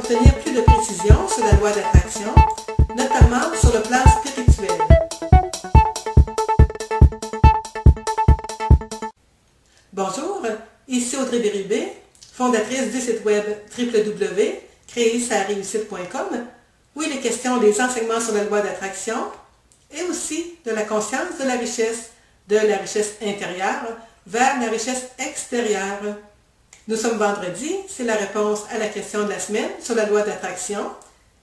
obtenir plus de précision sur la loi d'attraction, notamment sur le plan spirituel. Bonjour, ici Audrey Bérubé, fondatrice du site web www.créersareussite.com, où il est question des enseignements sur la loi d'attraction et aussi de la conscience de la richesse intérieure vers la richesse extérieure. Nous sommes vendredi, c'est la réponse à la question de la semaine sur la loi d'attraction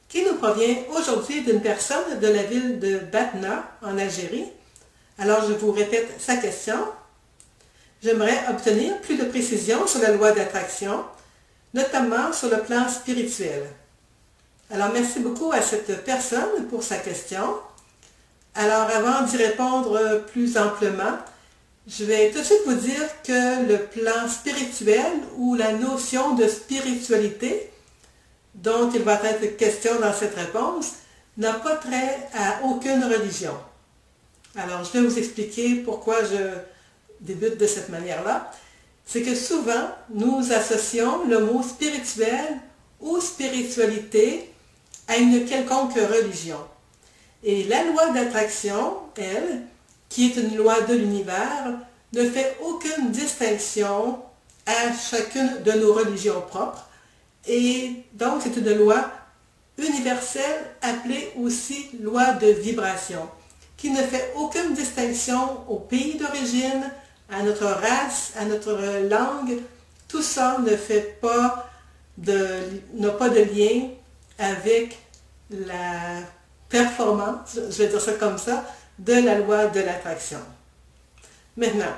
qui nous provient aujourd'hui d'une personne de la ville de Batna en Algérie. Alors je vous répète sa question. J'aimerais obtenir plus de précision sur la loi d'attraction, notamment sur le plan spirituel. Alors merci beaucoup à cette personne pour sa question. Alors avant d'y répondre plus amplement, je vais tout de suite vous dire que le plan spirituel ou la notion de spiritualité dont il va être question dans cette réponse n'a pas trait à aucune religion. Alors je vais vous expliquer pourquoi je débute de cette manière-là. C'est que souvent nous associons le mot spirituel ou spiritualité à une quelconque religion. Et la loi d'attraction, elle, qui est une loi de l'univers, ne fait aucune distinction à chacune de nos religions propres. Et donc, c'est une loi universelle appelée aussi loi de vibration, qui ne fait aucune distinction au pays d'origine, à notre race, à notre langue. Tout ça n'a pas de lien avec la performance, je vais dire ça comme ça, de la loi de l'attraction. Maintenant,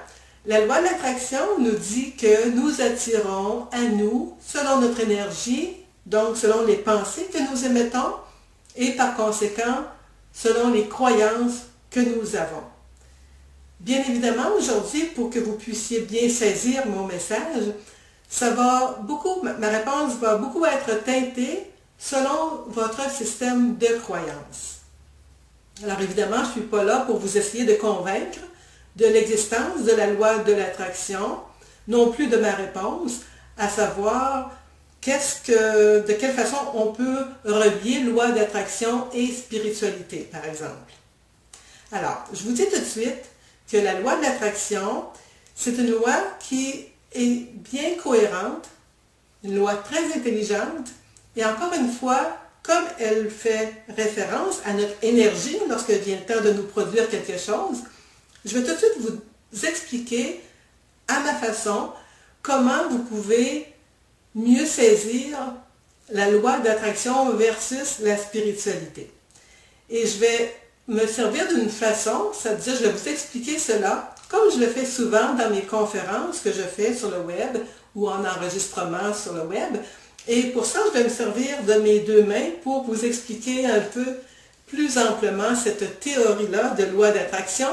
la loi de l'attraction nous dit que nous attirons à nous, selon notre énergie, donc selon les pensées que nous émettons, et par conséquent, selon les croyances que nous avons. Bien évidemment, aujourd'hui, pour que vous puissiez bien saisir mon message, ma réponse va beaucoup être teintée selon votre système de croyances. Alors évidemment, je ne suis pas là pour vous essayer de convaincre de l'existence de la loi de l'attraction, non plus de ma réponse, à savoir de quelle façon on peut relier loi d'attraction et spiritualité, par exemple. Alors, je vous dis tout de suite que la loi de l'attraction, c'est une loi qui est bien cohérente, une loi très intelligente, et encore une fois, comme elle fait référence à notre énergie lorsque vient le temps de nous produire quelque chose, je vais tout de suite vous expliquer à ma façon comment vous pouvez mieux saisir la loi d'attraction versus la spiritualité. Et je vais me servir d'une façon, c'est-à-dire je vais vous expliquer cela comme je le fais souvent dans mes conférences que je fais sur le web ou en enregistrement sur le web. Et pour ça, je vais me servir de mes deux mains pour vous expliquer un peu plus amplement cette théorie-là de loi d'attraction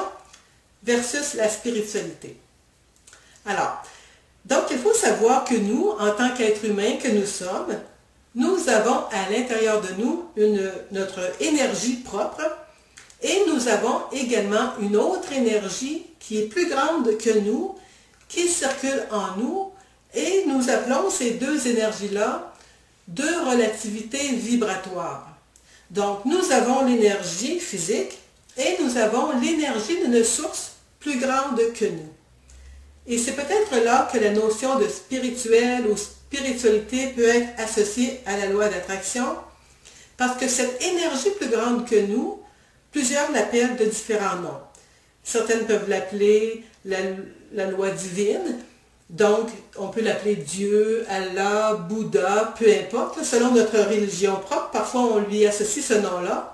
versus la spiritualité. Alors, donc il faut savoir que nous, en tant qu'êtres humains que nous sommes, nous avons à l'intérieur de nous notre énergie propre et nous avons également une autre énergie qui est plus grande que nous, qui circule en nous. Et nous appelons ces deux énergies-là deux relativités vibratoires. Donc, nous avons l'énergie physique et nous avons l'énergie d'une source plus grande que nous. Et c'est peut-être là que la notion de spirituel ou spiritualité peut être associée à la loi d'attraction, parce que cette énergie plus grande que nous, plusieurs l'appellent de différents noms. Certaines peuvent l'appeler la loi divine. Donc, on peut l'appeler Dieu, Allah, Bouddha, peu importe, selon notre religion propre. Parfois, on lui associe ce nom-là.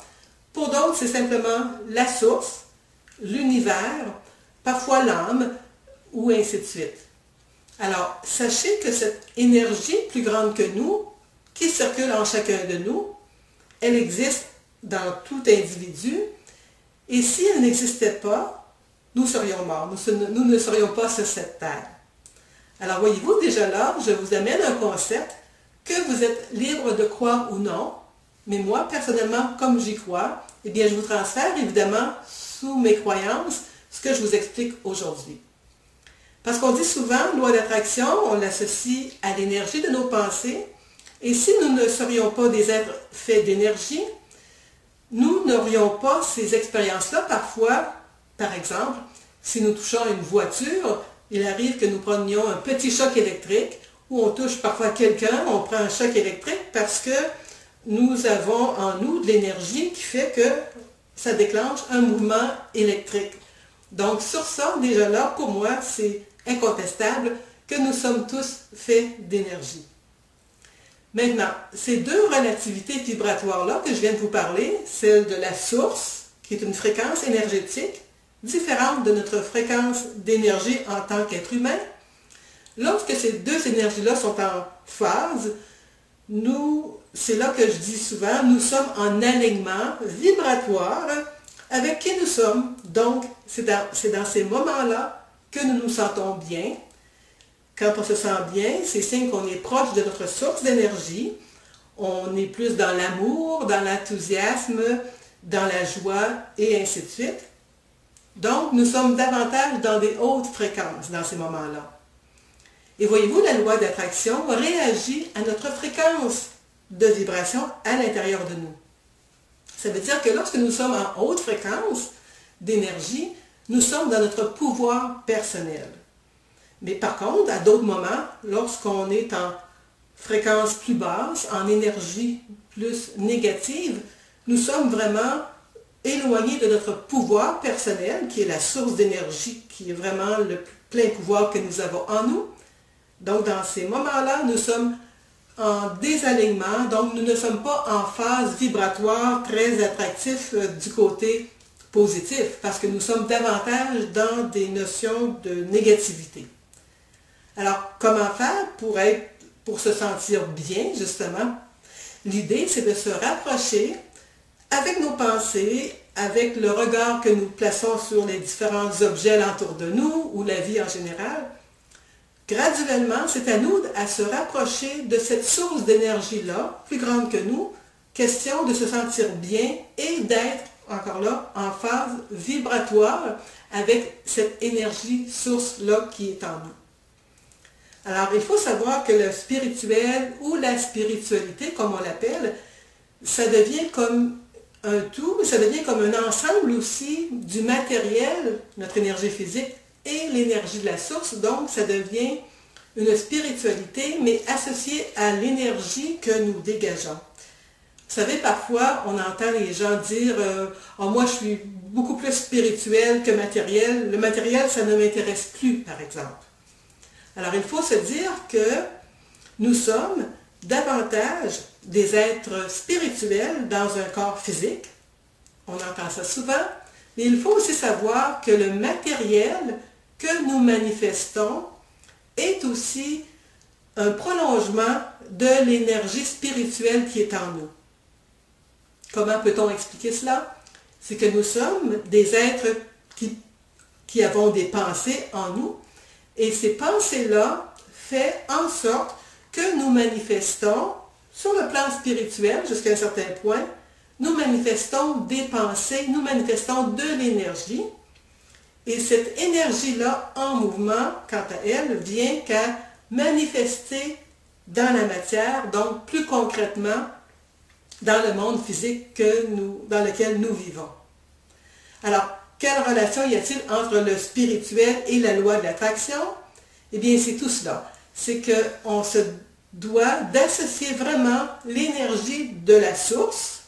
Pour d'autres, c'est simplement la source, l'univers, parfois l'âme, ou ainsi de suite. Alors, sachez que cette énergie plus grande que nous, qui circule en chacun de nous, elle existe dans tout individu. Et si elle n'existait pas, nous serions morts. Nous ne serions pas sur cette terre. Alors voyez-vous, déjà là, je vous amène un concept que vous êtes libre de croire ou non, mais moi, personnellement, comme j'y crois, eh bien, je vous transfère évidemment sous mes croyances ce que je vous explique aujourd'hui. Parce qu'on dit souvent, loi d'attraction, on l'associe à l'énergie de nos pensées, Et si nous ne serions pas des êtres faits d'énergie, nous n'aurions pas ces expériences-là. Parfois, par exemple, si nous touchons une voiture, il arrive que nous prenions un petit choc électrique, ou on touche parfois quelqu'un, on prend un choc électrique parce que nous avons en nous de l'énergie qui fait que ça déclenche un mouvement électrique. Donc sur ça, déjà là, pour moi, c'est incontestable que nous sommes tous faits d'énergie. Maintenant, ces deux relativités vibratoires-là que je viens de vous parler, celle de la source, qui est une fréquence énergétique, différente de notre fréquence d'énergie en tant qu'être humain, lorsque ces deux énergies-là sont en phase, c'est là que je dis souvent, nous sommes en alignement vibratoire avec qui nous sommes. Donc, c'est dans ces moments-là que nous nous sentons bien. Quand on se sent bien, c'est signe qu'on est proche de notre source d'énergie. On est plus dans l'amour, dans l'enthousiasme, dans la joie et ainsi de suite. Donc, nous sommes davantage dans des hautes fréquences dans ces moments-là. Et voyez-vous, la loi d'attraction réagit à notre fréquence de vibration à l'intérieur de nous. Ça veut dire que lorsque nous sommes en haute fréquence d'énergie, nous sommes dans notre pouvoir personnel. Mais par contre, à d'autres moments, lorsqu'on est en fréquence plus basse, en énergie plus négative, nous sommes vraiment éloignés de notre pouvoir personnel, qui est la source d'énergie, qui est vraiment le plein pouvoir que nous avons en nous. Donc, dans ces moments-là, nous sommes en désalignement, donc nous ne sommes pas en phase vibratoire très attractif du côté positif, parce que nous sommes davantage dans des notions de négativité. Alors, comment faire pour se sentir bien, justement? L'idée, c'est de se rapprocher avec nos pensées, avec le regard que nous plaçons sur les différents objets alentour de nous, ou la vie en général. Graduellement, c'est à nous à se rapprocher de cette source d'énergie-là, plus grande que nous, question de se sentir bien et d'être, encore là, en phase vibratoire avec cette énergie source-là qui est en nous. Alors, il faut savoir que le spirituel ou la spiritualité, comme on l'appelle, ça devient comme un tout, mais ça devient comme un ensemble aussi du matériel, notre énergie physique, et l'énergie de la source. Donc, ça devient une spiritualité, mais associée à l'énergie que nous dégageons. Vous savez, parfois, on entend les gens dire « Oh, moi, je suis beaucoup plus spirituel que matériel. Le matériel, ça ne m'intéresse plus, par exemple. » Alors, il faut se dire que nous sommes davantage des êtres spirituels dans un corps physique. On entend ça souvent. Mais il faut aussi savoir que le matériel que nous manifestons est aussi un prolongement de l'énergie spirituelle qui est en nous. Comment peut-on expliquer cela? C'est que nous sommes des êtres qui avons des pensées en nous, et ces pensées-là font en sorte que nous manifestons, sur le plan spirituel jusqu'à un certain point, nous manifestons des pensées, nous manifestons de l'énergie, et cette énergie-là en mouvement, quant à elle, vient qu'à manifester dans la matière, donc plus concrètement dans le monde physique dans lequel nous vivons. Alors, quelle relation y a-t-il entre le spirituel et la loi de l'attraction? Eh bien, c'est tout cela. C'est qu'on se doit d'associer vraiment l'énergie de la source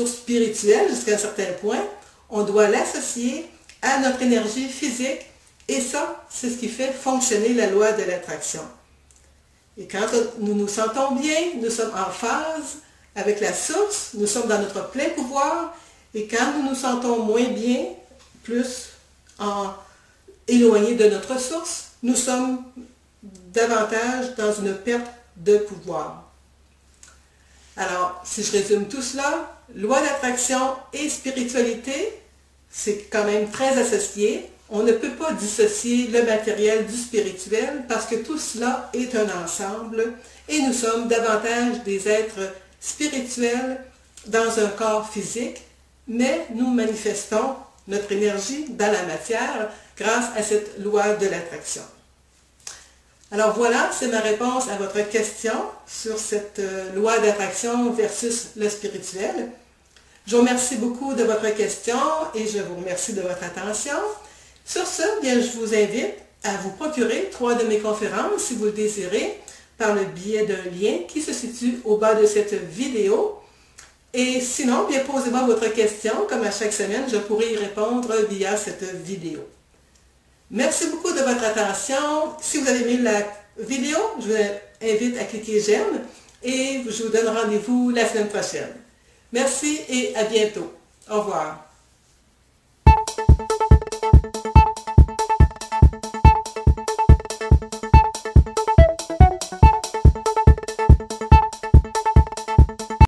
spirituelle jusqu'à un certain point. On doit l'associer à notre énergie physique, et ça, c'est ce qui fait fonctionner la loi de l'attraction. Et quand nous nous sentons bien, nous sommes en phase avec la source, nous sommes dans notre plein pouvoir, et quand nous nous sentons moins bien, plus éloignés de notre source, nous sommes davantage dans une perte de pouvoir. Alors, si je résume tout cela, loi d'attraction et spiritualité, c'est quand même très associé. On ne peut pas dissocier le matériel du spirituel parce que tout cela est un ensemble et nous sommes davantage des êtres spirituels dans un corps physique, mais nous manifestons notre énergie dans la matière grâce à cette loi de l'attraction. Alors voilà, c'est ma réponse à votre question sur cette loi d'attraction versus le spirituel. Je vous remercie beaucoup de votre question et je vous remercie de votre attention. Sur ce, bien, je vous invite à vous procurer 3 de mes conférences, si vous le désirez, par le biais d'un lien qui se situe au bas de cette vidéo. Et sinon, bien, posez-moi votre question, comme à chaque semaine, je pourrai y répondre via cette vidéo. Merci beaucoup de votre attention. Si vous avez aimé la vidéo, je vous invite à cliquer j'aime et je vous donne rendez-vous la semaine prochaine. Merci et à bientôt. Au revoir.